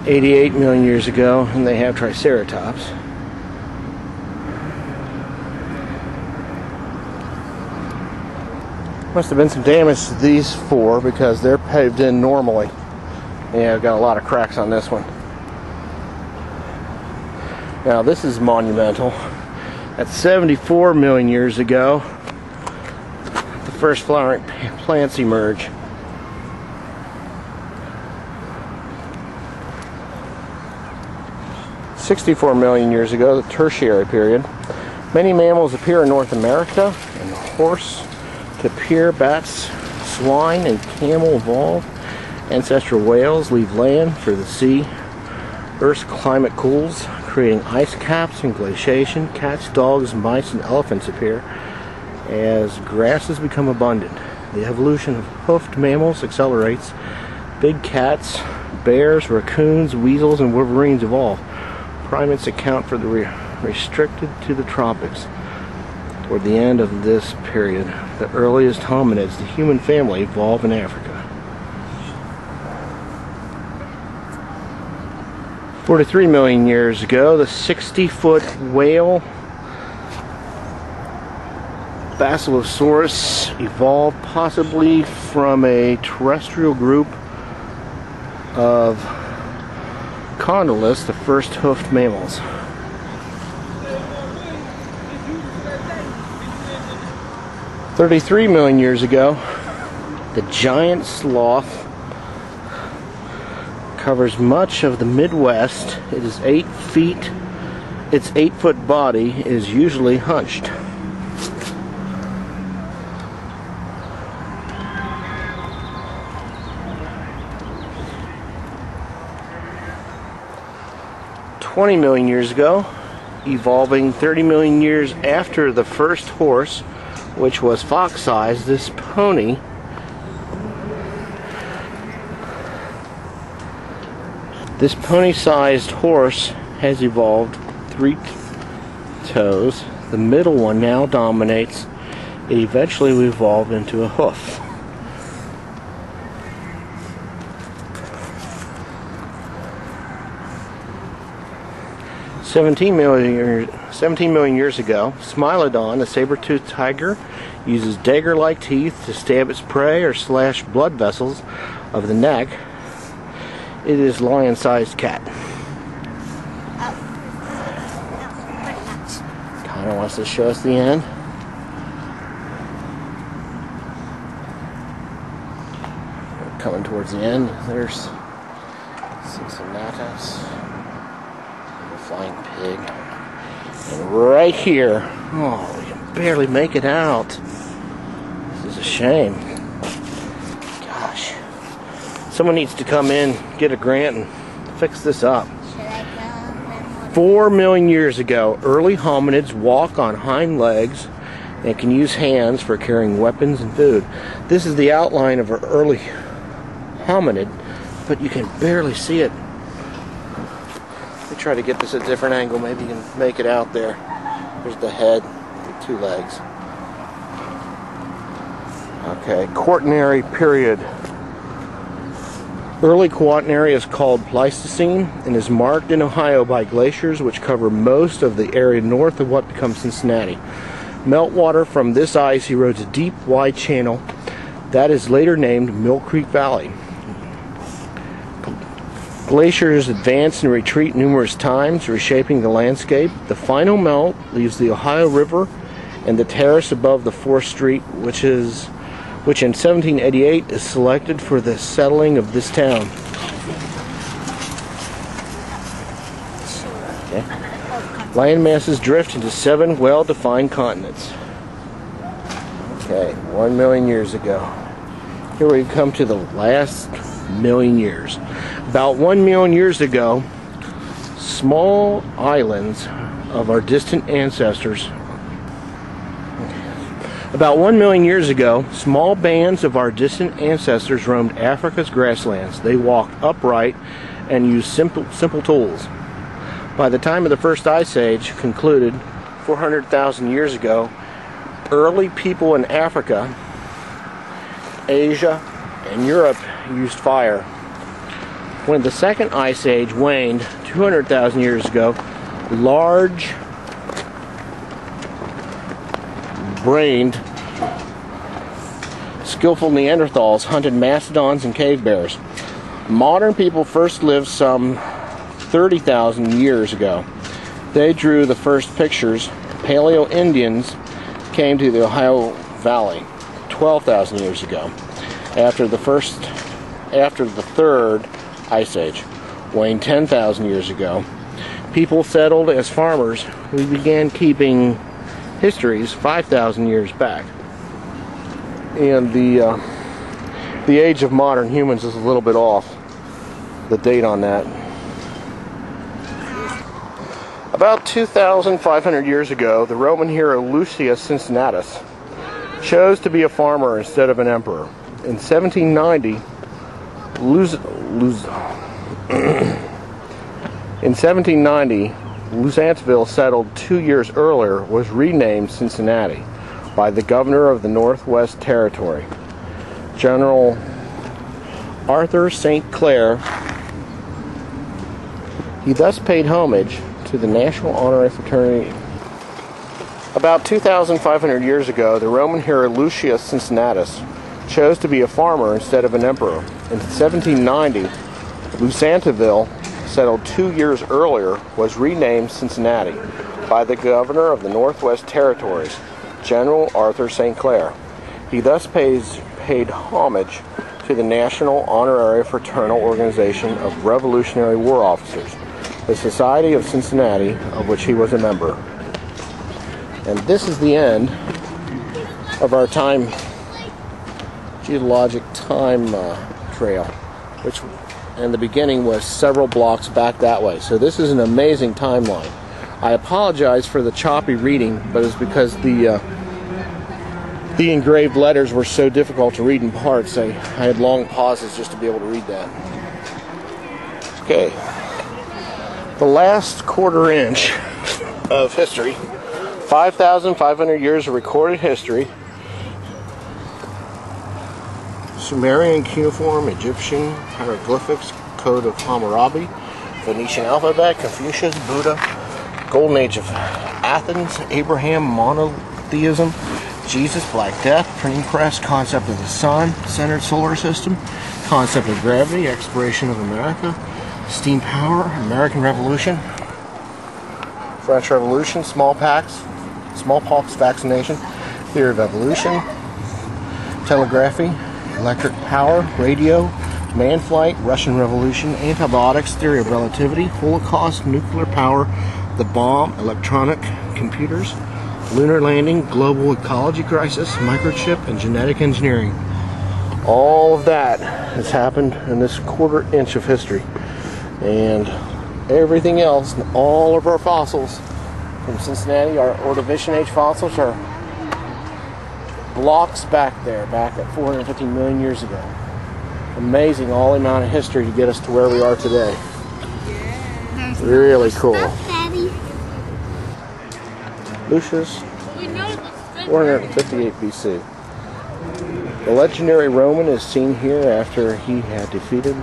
88 million years ago, and they have Triceratops. Must have been some damage to these four because they're paved in normally. Yeah, I've got a lot of cracks on this one. Now this is monumental. At 74 million years ago, the first flowering plants emerge. "64 million years ago, the Tertiary period. Many mammals appear in North America, and the horse, tapir, bats, swine, and camel evolve. Ancestral whales leave land for the sea. Earth's climate cools, creating ice caps and glaciation. Cats, dogs, mice, and elephants appear as grasses become abundant. The evolution of hoofed mammals accelerates. Big cats, bears, raccoons, weasels, and wolverines evolve. Primates account for the restricted to the tropics. Toward the end of this period, the earliest hominids, the human family, evolved in Africa. 43 million years ago, the 60-foot whale Basilosaurus evolved possibly from a terrestrial group of Condylus, the first hoofed mammals. 33 million years ago, the giant sloth covers much of the Midwest. It is 8 feet. Its 8-foot body is usually hunched. $20 million years ago, evolving 30 million years after the first horse, which was fox-sized, this pony pony-sized horse has evolved 3 toes. The middle one now dominates. It eventually will evolve into a hoof. $17 million years ago, Smilodon, a saber-toothed tiger, uses dagger-like teeth to stab its prey or slash blood vessels of the neck. It is a lion-sized cat. Kind of wants to show us the end. We're coming towards the end. There's Cincinnati, the flying pig, and right here, oh, we can barely make it out. This is a shame. Gosh. Someone needs to come in, get a grant, and fix this up. 4 million years ago, early hominids walk on hind legs and can use hands for carrying weapons and food. This is the outline of an early hominid, but you can barely see it. Let me try to get this at a different angle. Maybe you can make it out there. There's the head, the 2 legs. Okay, Quaternary period. Early Quaternary is called Pleistocene and is marked in Ohio by glaciers which cover most of the area north of what becomes Cincinnati. Meltwater from this ice erodes a deep, wide channel that is later named Mill Creek Valley. Glaciers advance and retreat numerous times, reshaping the landscape. The final melt leaves the Ohio River and the terrace above the 4th Street, which in 1788 is selected for the settling of this town. Okay. Land masses drift into 7 well-defined continents. Okay, 1 million years ago. Here we've come to the last million years. About 1 million years ago, small islands of our distant ancestors. About 1 million years ago, small bands of our distant ancestors roamed Africa's grasslands. They walked upright and used simple tools. By the time of the first ice age concluded 400,000 years ago, early people in Africa, Asia, and Europe used fire. When the second ice age waned 200,000 years ago, large brained, skillful Neanderthals hunted mastodons and cave bears. Modern people first lived some 30,000 years ago. They drew the first pictures. Paleo-Indians came to the Ohio Valley 12,000 years ago. After the third ice age, waned 10,000 years ago, people settled as farmers. We began keeping histories 5,000 years back. And the age of modern humans is a little bit off, the date on that. About 2,500 years ago, the Roman hero Lucius Cincinnatus chose to be a farmer instead of an emperor. In 1790, Louisville, settled 2 years earlier, was renamed Cincinnati by the governor of the Northwest Territory, General Arthur St. Clair. He thus paid homage to the National Honorary Fraternity. About 2,500 years ago, the Roman hero Lucius Cincinnatus chose to be a farmer instead of an emperor. In 1790, Louisville, settled 2 years earlier, was renamed Cincinnati by the governor of the Northwest Territories, General Arthur St. Clair. He thus paid homage to the National Honorary Fraternal Organization of Revolutionary War Officers, the Society of Cincinnati, of which he was a member. And this is the end of our geologic time trail, which in the beginning was several blocks back that way. So this is an amazing timeline. I apologize for the choppy reading, but it's because the engraved letters were so difficult to read in parts. I had long pauses just to be able to read that. Okay. The last quarter inch of history. 5,500 years of recorded history. Sumerian cuneiform, Egyptian hieroglyphics, Code of Hammurabi, Phoenician alphabet, Confucius, Buddha, Golden Age of Athens, Abraham, monotheism, Jesus, Black Death, printing press, concept of the sun, centered solar system, concept of gravity, exploration of America, steam power, American Revolution, French Revolution, smallpox vaccination, theory of evolution, telegraphy, electric power, radio, man flight, Russian Revolution, antibiotics, theory of relativity, Holocaust, nuclear power, the bomb, electronic computers, lunar landing, global ecology crisis, microchip, and genetic engineering. All of that has happened in this quarter inch of history. And everything else, all of our fossils from Cincinnati, our Ordovician age fossils, are blocks back there, back at 450 million years ago. Amazing, all the amount of history to get us to where we are today. Really cool. Lucius, 458 BC. The legendary Roman is seen here after he had defeated